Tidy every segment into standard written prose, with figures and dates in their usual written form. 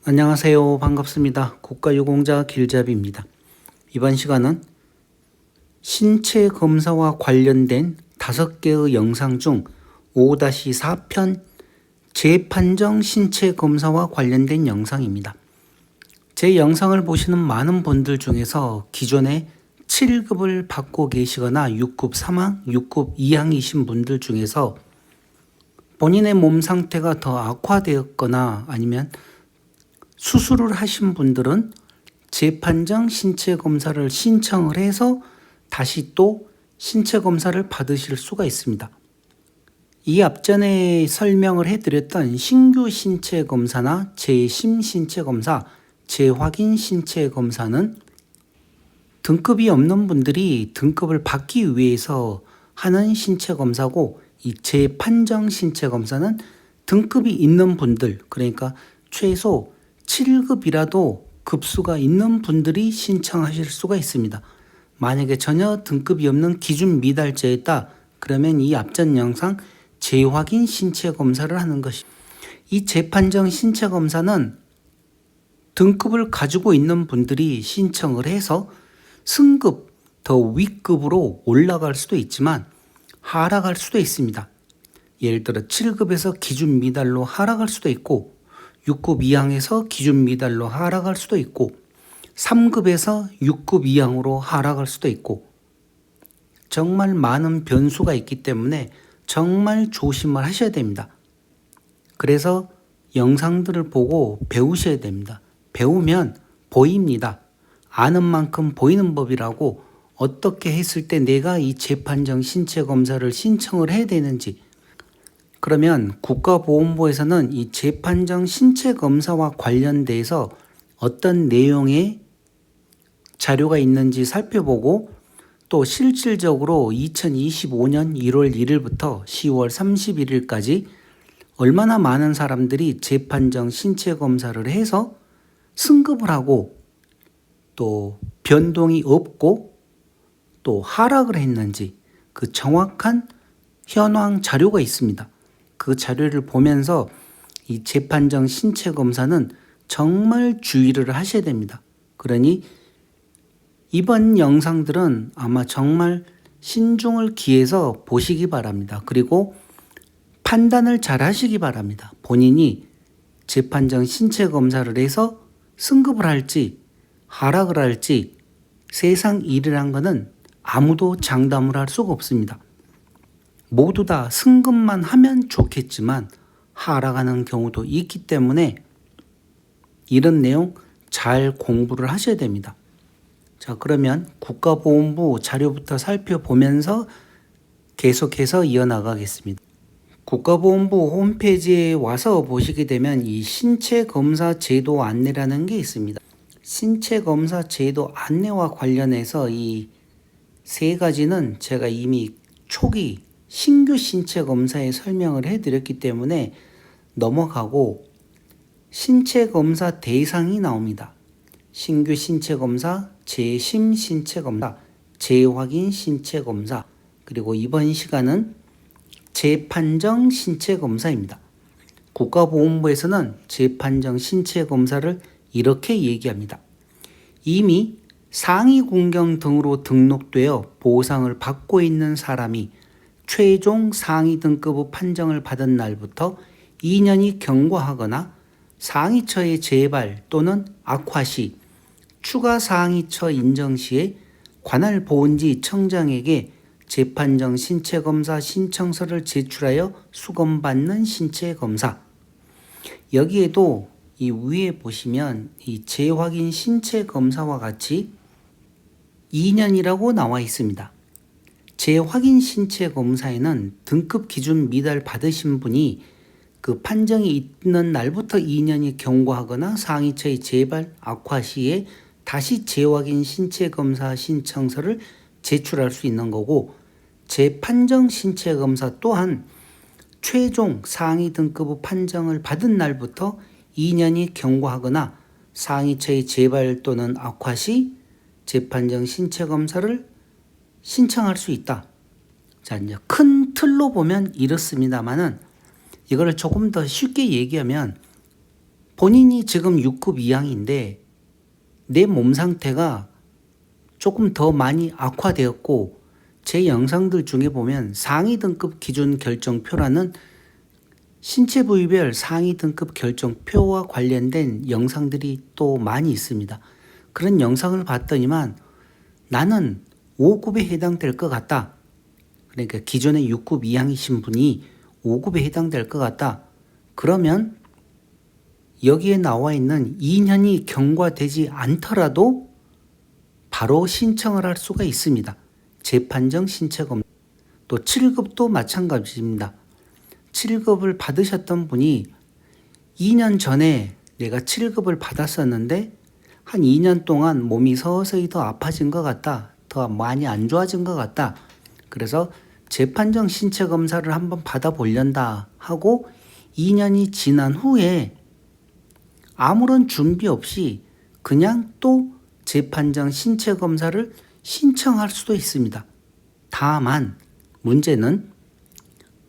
안녕하세요. 반갑습니다. 국가유공자 길잡이입니다. 이번 시간은 신체 검사와 관련된 5개의 영상 중 5-4편 재판정 신체 검사와 관련된 영상입니다. 제 영상을 보시는 많은 분들 중에서 기존에 7급을 받고 계시거나 6급 3항, 6급 2항이신 분들 중에서 본인의 몸 상태가 더 악화되었거나 아니면 수술을 하신 분들은 재판정 신체 검사를 신청을 해서 다시 또 신체 검사를 받으실 수가 있습니다. 이 앞전에 설명을 해드렸던 신규 신체 검사나 재심 신체 검사, 재확인 신체 검사는 등급이 없는 분들이 등급을 받기 위해서 하는 신체 검사고, 이 재판정 신체 검사는 등급이 있는 분들, 그러니까 최소 7급이라도 급수가 있는 분들이 신청하실 수가 있습니다. 만약에 전혀 등급이 없는 기준 미달자였다 그러면 이 앞전 영상 재확인 신체 검사를 하는 것입니다. 이 재판정 신체 검사는 등급을 가지고 있는 분들이 신청을 해서 승급, 더 윗급으로 올라갈 수도 있지만 하락할 수도 있습니다. 예를 들어 7급에서 기준 미달로 하락할 수도 있고, 6급 이항에서 기준 미달로 하락할 수도 있고, 3급에서 6급 이항으로 하락할 수도 있고, 정말 많은 변수가 있기 때문에 정말 조심을 하셔야 됩니다. 그래서 영상들을 보고 배우셔야 됩니다. 배우면 보입니다. 아는 만큼 보이는 법이라고, 어떻게 했을 때 내가 이 재판정 신체 검사를 신청을 해야 되는지, 그러면 국가보건부에서는 이 재판정 신체 검사와 관련돼서 어떤 내용의 자료가 있는지 살펴보고, 또 실질적으로 2025년 1월 1일부터 10월 31일까지 얼마나 많은 사람들이 재판정 신체 검사를 해서 승급을 하고 또 변동이 없고 또 하락을 했는지 그 정확한 현황 자료가 있습니다. 그 자료를 보면서 이 재판정 신체 검사는 정말 주의를 하셔야 됩니다. 그러니 이번 영상들은 아마 정말 신중을 기해서 보시기 바랍니다. 그리고 판단을 잘 하시기 바랍니다. 본인이 재판정 신체 검사를 해서 승급을 할지 하락을 할지 세상 일이란 것은 아무도 장담을 할 수가 없습니다. 모두 다 승급만 하면 좋겠지만 하락하는 경우도 있기 때문에 이런 내용 잘 공부를 하셔야 됩니다. 자, 그러면 국가보건부 자료부터 살펴보면서 계속해서 이어나가겠습니다. 국가보건부 홈페이지에 와서 보시게 되면 이 신체검사 제도 안내라는 게 있습니다. 신체검사 제도 안내와 관련해서 이 세 가지는 제가 이미 초기 신규 신체 검사에 설명을 해드렸기 때문에 넘어가고, 신체 검사 대상이 나옵니다. 신규 신체 검사, 재심 신체 검사, 재확인 신체 검사, 그리고 이번 시간은 재판정 신체 검사입니다. 국가보건부에서는 재판정 신체 검사를 이렇게 얘기합니다. 이미 상위군경 등으로 등록되어 보상을 받고 있는 사람이 최종 상위 등급의 판정을 받은 날부터 2년이 경과하거나 상위처의 재발 또는 악화 시 추가 상위처 인정 시에 관할 보훈지 청장에게 재판정 신체검사 신청서를 제출하여 수검받는 신체검사. 여기에도 이 위에 보시면 이 재확인 신체검사와 같이 2년이라고 나와 있습니다. 재확인 신체 검사에는 등급 기준 미달 받으신 분이 그 판정이 있는 날부터 2년이 경과하거나 상위처의 재발 악화 시에 다시 재확인 신체 검사 신청서를 제출할 수 있는 거고, 재판정 신체 검사 또한 최종 상위 등급의 판정을 받은 날부터 2년이 경과하거나 상위처의 재발 또는 악화 시 재판정 신체 검사를 신청할 수 있다. 자, 이제 큰 틀로 보면 이렇습니다만은 이거를 조금 더 쉽게 얘기하면 본인이 지금 6급 이항인데 내 몸 상태가 조금 더 많이 악화되었고 제 영상들 중에 보면 상위 등급 기준 결정표라는 신체 부위별 상위 등급 결정표와 관련된 영상들이 또 많이 있습니다. 그런 영상을 봤더니만 나는 5급에 해당될 것 같다. 그러니까 기존에 6급 이항이신 분이 5급에 해당될 것 같다. 그러면 여기에 나와 있는 2년이 경과되지 않더라도 바로 신청을 할 수가 있습니다. 재판정 신체검사. 또 7급도 마찬가지입니다. 7급을 받으셨던 분이 2년 전에 내가 7급을 받았었는데 한 2년 동안 몸이 서서히 더 아파진 것 같다. 더 많이 안 좋아진 것 같다. 그래서 재판정 신체검사를 한번 받아보련다 하고 2년이 지난 후에 아무런 준비 없이 그냥 또 재판정 신체검사를 신청할 수도 있습니다. 다만 문제는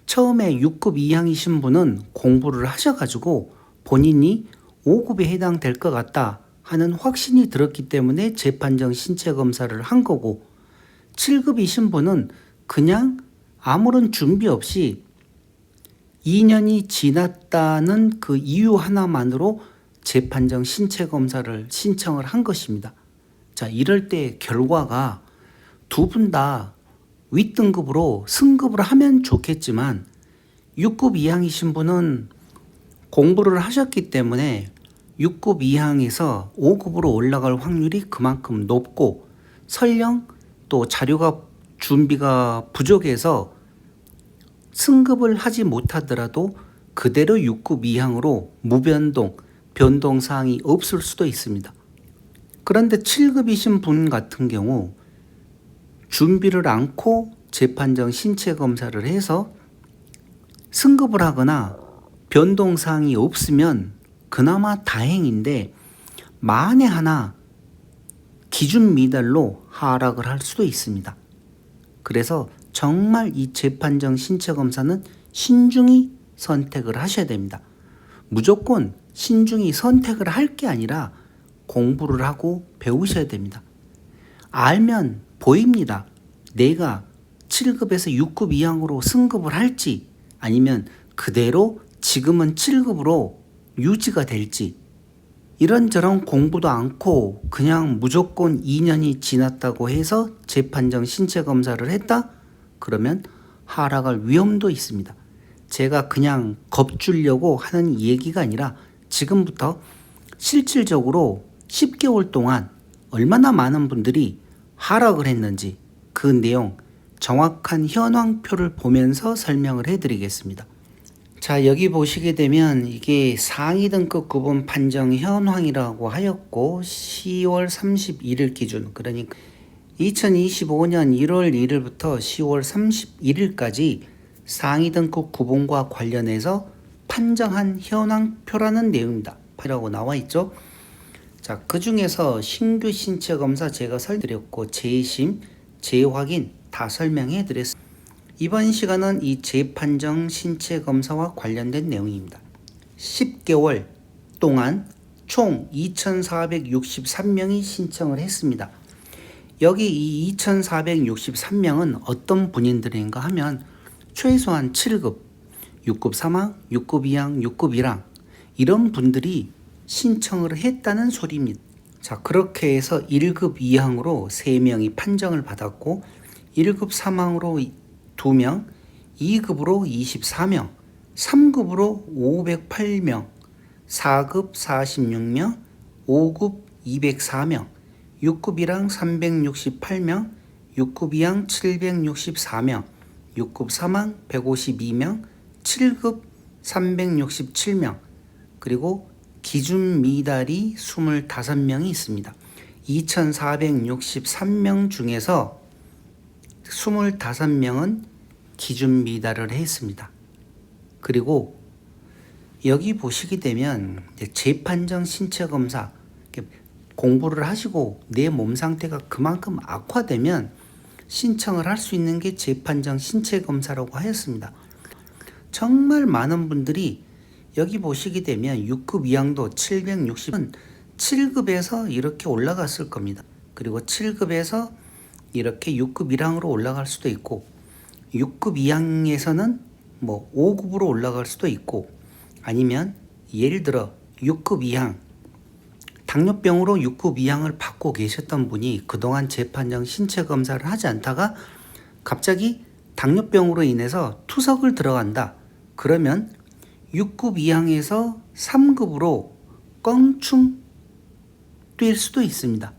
처음에 6급 이항이신 분은 공부를 하셔가지고 본인이 5급에 해당될 것 같다 하는 확신이 들었기 때문에 재판정 신체검사를 한 거고 7급이신 분은 그냥 아무런 준비 없이 2년이 지났다는 그 이유 하나만으로 재판정 신체검사를 신청을 한 것입니다. 자, 이럴 때 결과가 두 분 다 윗등급으로 승급을 하면 좋겠지만 6급 이항이신 분은 공부를 하셨기 때문에 6급 이항에서 5급으로 올라갈 확률이 그만큼 높고 설령 또 자료가 준비가 부족해서 승급을 하지 못하더라도 그대로 6급 이항으로 무변동, 변동사항이 없을 수도 있습니다. 그런데 7급이신 분 같은 경우 준비를 않고 재판정 신체검사를 해서 승급을 하거나 변동사항이 없으면 그나마 다행인데 만에 하나 기준 미달로 하락을 할 수도 있습니다. 그래서 정말 이 재판정 신체검사는 신중히 선택을 하셔야 됩니다. 무조건 신중히 선택을 할 게 아니라 공부를 하고 배우셔야 됩니다. 알면 보입니다. 내가 7급에서 6급 이항으로 승급을 할지 아니면 그대로 지금은 7급으로 유지가 될지 이런저런 공부도 않고 그냥 무조건 2년이 지났다고 해서 재판정 신체검사를 했다? 그러면 하락할 위험도 있습니다. 제가 그냥 겁주려고 하는 얘기가 아니라 지금부터 실질적으로 10개월 동안 얼마나 많은 분들이 하락을 했는지 그 내용 정확한 현황표를 보면서 설명을 해드리겠습니다. 자, 여기 보시게 되면 이게 상위 등급 구분 판정 현황이라고 하였고 10월 31일 기준 그러니까 2025년 1월 1일부터 10월 31일까지 상위 등급 구분과 관련해서 판정한 현황표라는 내용입니다. 라고 나와 있죠. 자, 그 중에서 신규 신체 검사 제가 설명드렸고 재심, 재확인 다 설명해 드렸습니다. 이번 시간은 이 재판정 신체 검사와 관련된 내용입니다. 10개월 동안 총 2,463명이 신청을 했습니다. 여기 이 2,463명은 어떤 분인들인가 하면 최소한 7급, 6급 3항, 6급 2항, 6급 1항 이런 분들이 신청을 했다는 소리입니다. 자, 그렇게 해서 1급 2항으로 3명이 판정을 받았고 1급 3항으로 2명, 2급으로 24명, 3급으로 508명, 4급 46명, 5급 204명, 6급 1항 368명, 6급 2항 764명, 6급 3항 152명, 7급 367명, 그리고 기준 미달이 25명이 있습니다. 2,463명 중에서 25명은 기준 미달을 했습니다. 그리고 여기 보시게 되면 재판정 신체검사 공부를 하시고 내 몸 상태가 그만큼 악화되면 신청을 할 수 있는 게 재판정 신체검사라고 하였습니다. 정말 많은 분들이 여기 보시게 되면 6급 이항도 760은 7급에서 이렇게 올라갔을 겁니다. 그리고 7급에서 이렇게 6급 1항으로 올라갈 수도 있고 6급 2항에서는 뭐 5급으로 올라갈 수도 있고 아니면 예를 들어 6급 2항 당뇨병으로 6급 2항을 받고 계셨던 분이 그동안 재판정 신체 검사를 하지 않다가 갑자기 당뇨병으로 인해서 투석을 들어간다. 그러면 6급 2항에서 3급으로 껑충 뛸 수도 있습니다.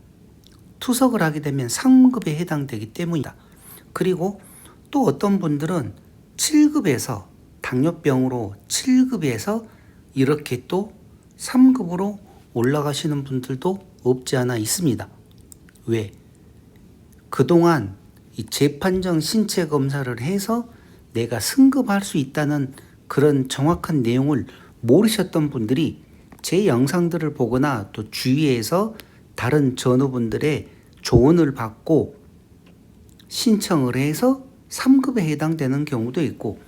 투석을 하게 되면 3급에 해당되기 때문이다. 그리고 또 어떤 분들은 7급에서 당뇨병으로 7급에서 이렇게 또 3급으로 올라가시는 분들도 없지 않아 있습니다. 왜? 그동안 이 재판정 신체 검사를 해서 내가 승급할 수 있다는 그런 정확한 내용을 모르셨던 분들이 제 영상들을 보거나 또 주위에서 다른 전우분들의 조언을 받고 신청을 해서 3급에 해당되는 경우도 있고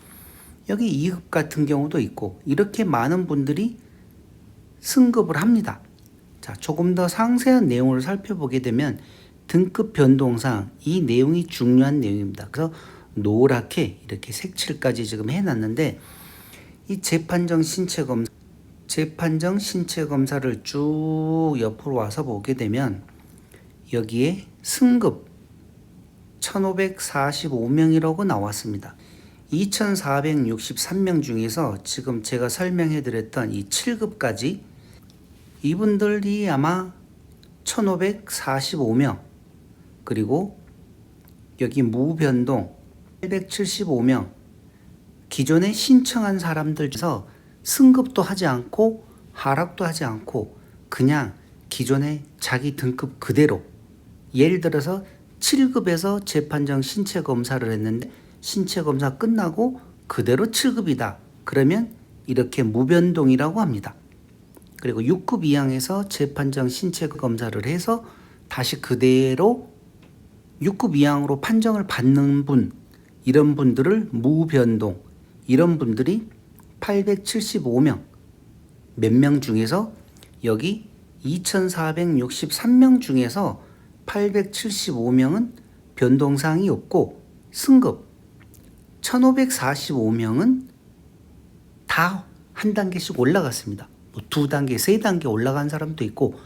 여기 2급 같은 경우도 있고 이렇게 많은 분들이 승급을 합니다. 자, 조금 더 상세한 내용을 살펴보게 되면 등급 변동상 이 내용이 중요한 내용입니다. 그래서 노랗게 이렇게 색칠까지 지금 해놨는데 이 재판정 신체 검사를 쭉 옆으로 와서 보게 되면 여기에 승급 1545명이라고 나왔습니다. 2463명 중에서 지금 제가 설명해 드렸던 이 7급까지 이분들이 아마 1545명 그리고 여기 무변동 875명 기존에 신청한 사람들 중에서 승급도 하지 않고 하락도 하지 않고 그냥 기존에 자기 등급 그대로 예를 들어서 7급에서 재판정 신체 검사를 했는데 신체 검사 끝나고 그대로 7급이다. 그러면 이렇게 무변동이라고 합니다. 그리고 6급 이항에서 재판정 신체 검사를 해서 다시 그대로 6급 이항으로 판정을 받는 분 이런 분들을 무변동 이런 분들이 875명 몇 명 중에서 여기 2463명 중에서 875명은 변동사항이 없고 승급 1545명은 다 한 단계씩 올라갔습니다. 뭐 2단계, 3단계 올라간 사람도 있고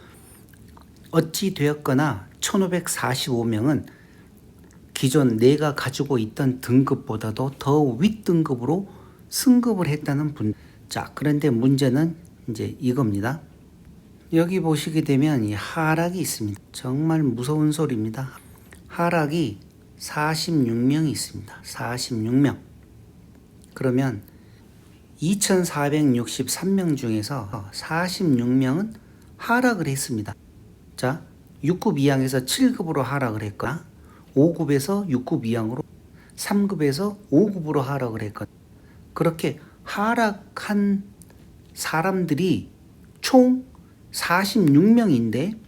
어찌 되었거나 1545명은 기존 내가 가지고 있던 등급보다도 더 윗등급으로 승급을 했다는 분. 자, 그런데 문제는 이제 이겁니다. 여기 보시게 되면 이 하락이 있습니다. 정말 무서운 소리입니다. 하락이 46명이 있습니다. 46명. 그러면 2463명 중에서 46명은 하락을 했습니다. 자, 6급 이항에서 7급으로 하락을 했거나 5급에서 6급 이항으로 3급에서 5급으로 하락을 했거나 그렇게 하락한 사람들이 총 46명인데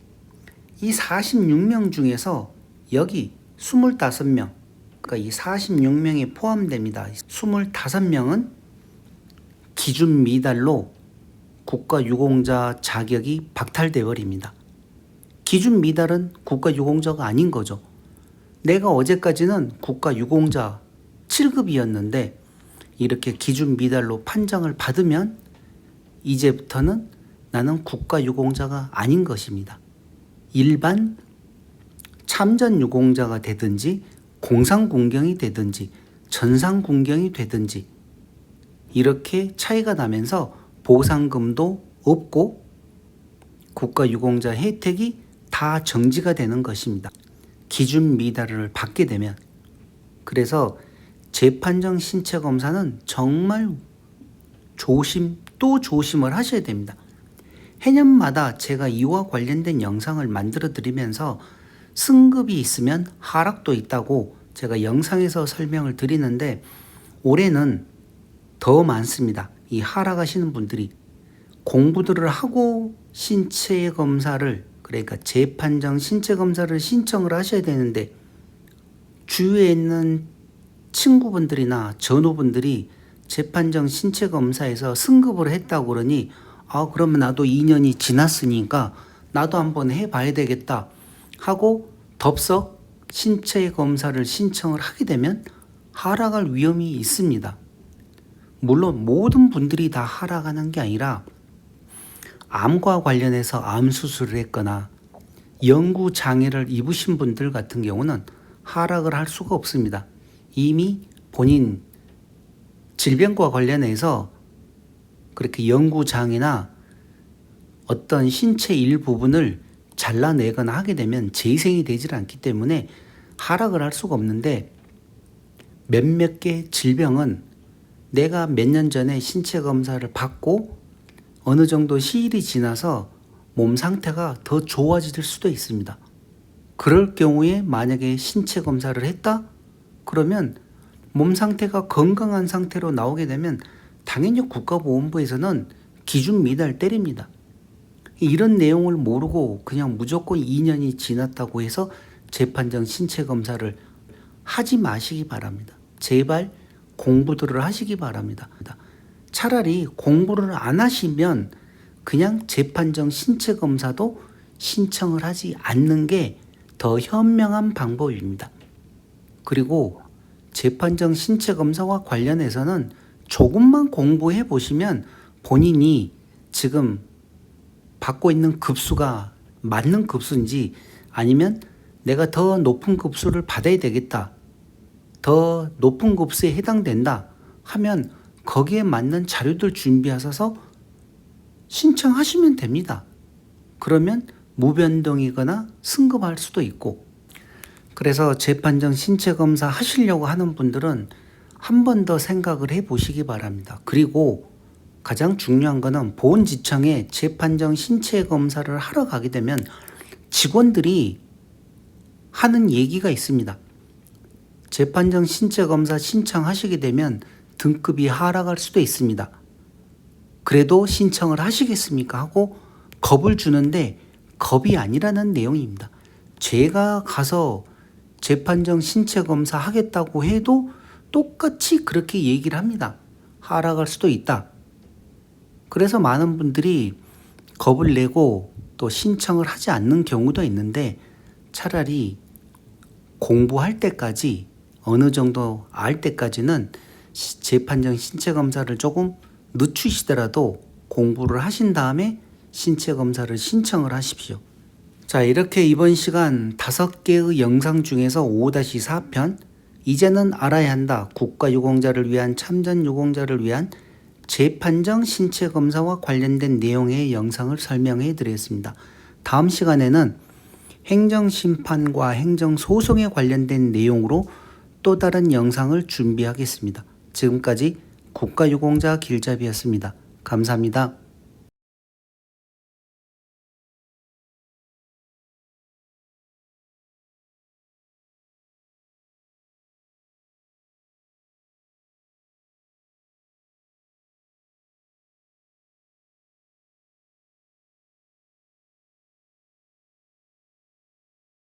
이 46명 중에서 여기 25명 그러니까 이 46명에 포함됩니다. 25명은 기준 미달로 국가유공자 자격이 박탈돼 버립니다. 기준 미달은 국가유공자가 아닌 거죠. 내가 어제까지는 국가유공자 7급이었는데 이렇게 기준 미달로 판정을 받으면 이제부터는 나는 국가유공자가 아닌 것입니다. 일반 참전유공자가 되든지 공상군경이 되든지 전상군경이 되든지 이렇게 차이가 나면서 보상금도 없고 국가유공자 혜택이 다 정지가 되는 것입니다. 기준 미달을 받게 되면. 그래서 재판정 신체 검사는 정말 또 조심을 하셔야 됩니다. 해년마다 제가 이와 관련된 영상을 만들어 드리면서 승급이 있으면 하락도 있다고 제가 영상에서 설명을 드리는데 올해는 더 많습니다. 이 하락하시는 분들이 공부들을 하고 신체 검사를 그러니까 재판정 신체 검사를 신청을 하셔야 되는데 주위에 있는 친구분들이나 전우분들이 재판정 신체검사에서 승급을 했다고 그러니 그러면 나도 2년이 지났으니까 나도 한번 해봐야 되겠다 하고 덥석 신체검사를 신청을 하게 되면 하락할 위험이 있습니다. 물론 모든 분들이 다 하락하는 게 아니라 암과 관련해서 암 수술을 했거나 영구 장애를 입으신 분들 같은 경우는 하락을 할 수가 없습니다. 이미 본인 질병과 관련해서 그렇게 영구 장애나 어떤 신체 일부분을 잘라내거나 하게 되면 재생이 되질 않기 때문에 하락을 할 수가 없는데, 몇몇 개 질병은 내가 몇 년 전에 신체 검사를 받고 어느 정도 시일이 지나서 몸 상태가 더 좋아질 수도 있습니다. 그럴 경우에 만약에 신체 검사를 했다? 그러면 몸 상태가 건강한 상태로 나오게 되면 당연히 국가보건부에서는 기준 미달 때립니다. 이런 내용을 모르고 그냥 무조건 2년이 지났다고 해서 재판정 신체 검사를 하지 마시기 바랍니다. 제발 공부들을 하시기 바랍니다. 차라리 공부를 안 하시면 그냥 재판정 신체 검사도 신청을 하지 않는 게 더 현명한 방법입니다. 그리고 재판정 신체 검사와 관련해서는 조금만 공부해 보시면 본인이 지금 받고 있는 급수가 맞는 급수인지, 아니면 내가 더 높은 급수를 받아야 되겠다, 더 높은 급수에 해당된다 하면 거기에 맞는 자료들 준비하셔서 신청하시면 됩니다. 그러면 무변동이거나 승급할 수도 있고. 그래서 재판정 신체검사 하시려고 하는 분들은 한 번 더 생각을 해보시기 바랍니다. 그리고 가장 중요한 거는 보훈지청에 재판정 신체검사를 하러 가게 되면 직원들이 하는 얘기가 있습니다. 재판정 신체검사 신청하시게 되면 등급이 하락할 수도 있습니다. 그래도 신청을 하시겠습니까? 하고 겁을 주는데 겁이 아니라는 내용입니다. 제가 가서 재판정 신체검사 하겠다고 해도 똑같이 그렇게 얘기를 합니다. 하락할 수도 있다. 그래서 많은 분들이 겁을 내고 또 신청을 하지 않는 경우도 있는데, 차라리 공부할 때까지 어느 정도 알 때까지는 재판정 신체검사를 조금 늦추시더라도 공부를 하신 다음에 신체검사를 신청을 하십시오. 자, 이렇게 이번 시간 5개의 영상 중에서 5-4편 이제는 알아야 한다, 국가유공자를 위한 참전유공자를 위한 재판정 신체검사와 관련된 내용의 영상을 설명해 드렸습니다. 다음 시간에는 행정심판과 행정소송에 관련된 내용으로 또 다른 영상을 준비하겠습니다. 지금까지 국가유공자 길잡이였습니다. 감사합니다.